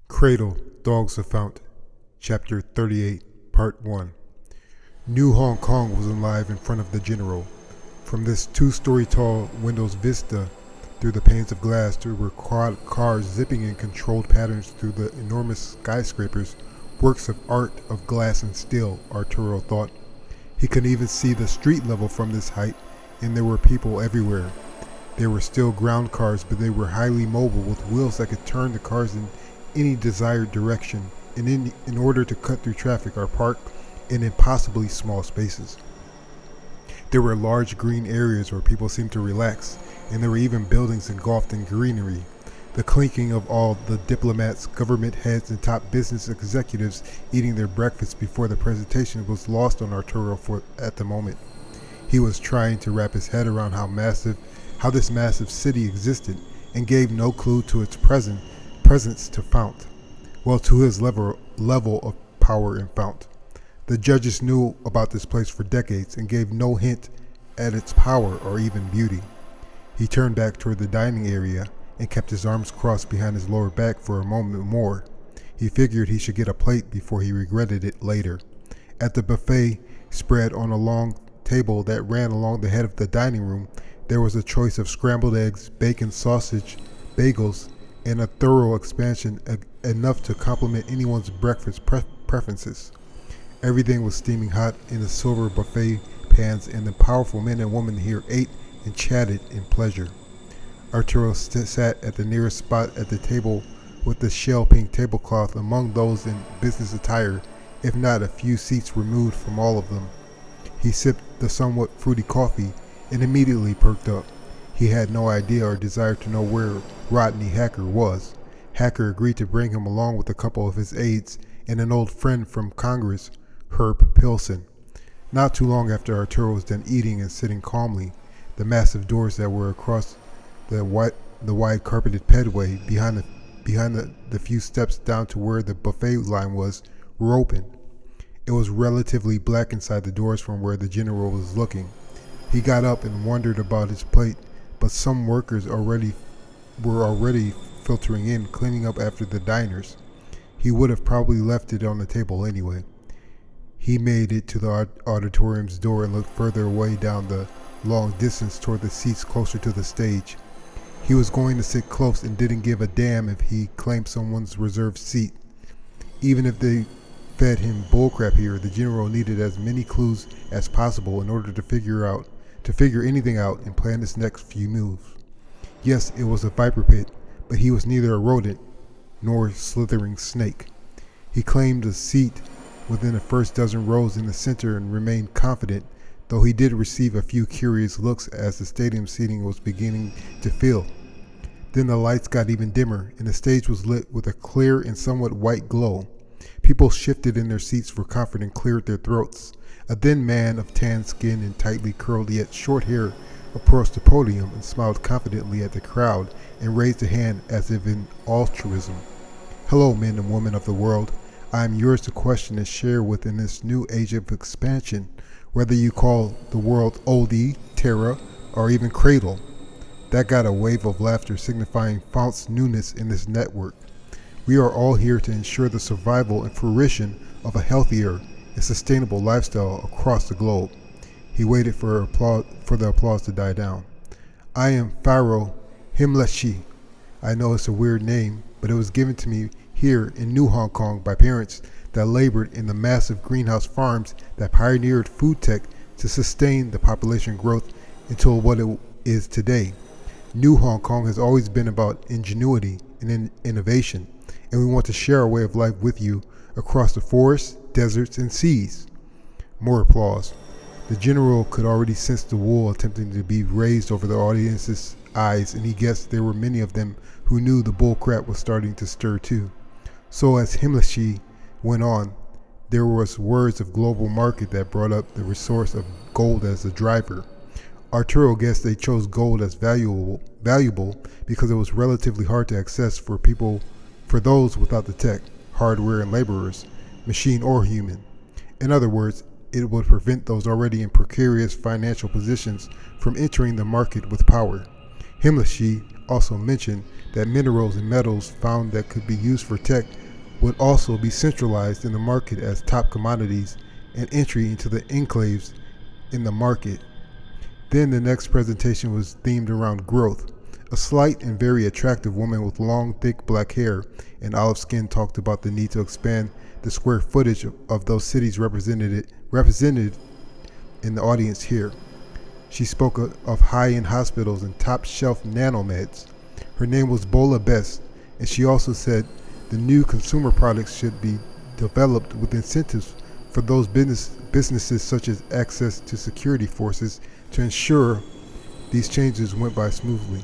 Cradle, Dogs of Fount, Chapter 38, Part 1. New Hong Kong was alive in front of the general. From this two-story tall window's vista through the panes of glass, there were cars zipping in controlled patterns through the enormous skyscrapers, works of art of glass and steel, Arturo thought. He could even see the street level from this height, and there were people everywhere. There were still ground cars, but they were highly mobile with wheels that could turn the cars in any desired direction, and in order to cut through traffic are parked in impossibly small spaces. There were large green areas where people seemed to relax, and there were even buildings engulfed in greenery. The clinking of all the diplomats, government heads, and top business executives eating their breakfast before the presentation was lost on Arturo at the moment. He was trying to wrap his head around how this massive city existed, and gave no clue to its presence to Fount. Well, to his level of power in Fount. The judges knew about this place for decades and gave no hint at its power or even beauty. He turned back toward the dining area and kept his arms crossed behind his lower back for a moment more. He figured he should get a plate before he regretted it later. At the buffet spread on a long table that ran along the head of the dining room, there was a choice of scrambled eggs, bacon, sausage, bagels, and a thorough expansion enough to complement anyone's breakfast preferences. Everything was steaming hot in the silver buffet pans, and the powerful men and women here ate and chatted in pleasure. Arturo sat at the nearest spot at the table with the shell pink tablecloth among those in business attire, if not a few seats removed from all of them. He sipped the somewhat fruity coffee and immediately perked up. He had no idea or desire to know where Rodney Hacker was. Hacker agreed to bring him along with a couple of his aides and an old friend from Congress, Herb Pilson. Not too long after Arturo was done eating and sitting calmly, the massive doors that were across the wide carpeted pedway behind the few steps down to where the buffet line was were open. It was relatively black inside the doors from where the general was looking. He got up and wondered about his plate, but some workers were already filtering in, cleaning up after the diners. He would have probably left it on the table anyway. He made it to the auditorium's door and looked further away down the long distance toward the seats closer to the stage. He was going to sit close and didn't give a damn if he claimed someone's reserved seat. Even if they fed him bullcrap here, the general needed as many clues as possible in order to figure anything out and plan his next few moves. Yes, it was a viper pit, but he was neither a rodent nor a slithering snake. He claimed a seat within the first dozen rows in the center and remained confident, though he did receive a few curious looks as the stadium seating was beginning to fill. Then the lights got even dimmer, and the stage was lit with a clear and somewhat white glow. People shifted in their seats for comfort and cleared their throats. A thin man of tan skin and tightly curled yet short hair approached the podium and smiled confidently at the crowd and raised a hand as if in altruism. Hello, men and women of the world. I am yours to question and share with in this new age of expansion, whether you call the world Oldie, Terra, or even Cradle. That got a wave of laughter signifying Fount's newness in this network. We are all here to ensure the survival and fruition of a healthier and sustainable lifestyle across the globe. He waited for the applause to die down. I am Pharaoh Himlashi. I know it's a weird name, but it was given to me here in New Hong Kong by parents that labored in the massive greenhouse farms that pioneered food tech to sustain the population growth until what it is today. New Hong Kong has always been about ingenuity and innovation, and we want to share our way of life with you across the forests, deserts, and seas. More applause. The general could already sense the wool attempting to be raised over the audience's eyes, and he guessed there were many of them who knew the bullcrap was starting to stir too. So as Himlashi went on, there was words of global market that brought up the resource of gold as a driver. Arturo guessed they chose gold as valuable because it was relatively hard to access for those without the tech, hardware, and laborers, machine or human. In other words, it would prevent those already in precarious financial positions from entering the market with power. Himlashi also mentioned that minerals and metals found that could be used for tech would also be centralized in the market as top commodities and entry into the enclaves in the market. Then the next presentation was themed around growth. A slight and very attractive woman with long, thick black hair and olive skin talked about the need to expand the square footage of those cities represented in the audience here. She spoke of high-end hospitals and top-shelf nanomeds. Her name was Bola Best, and she also said the new consumer products should be developed with incentives for those businesses such as access to security forces to ensure these changes went by smoothly.